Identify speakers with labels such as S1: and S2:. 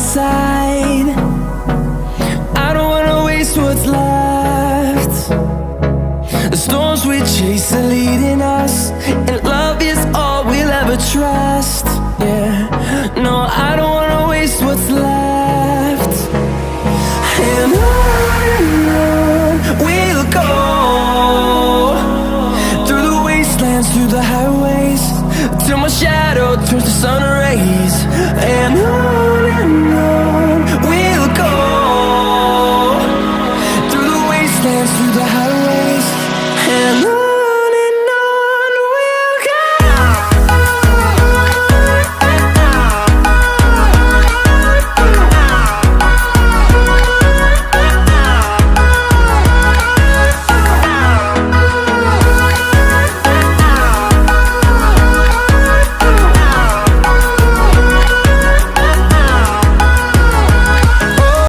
S1: side. I don't wanna waste what's left. The storms we chase are leading us, and love is all we'll ever trust. Yeah, no, I don't wanna waste what's left. And on we'll go, through the wastelands, through the highways, till my shadow turns to sun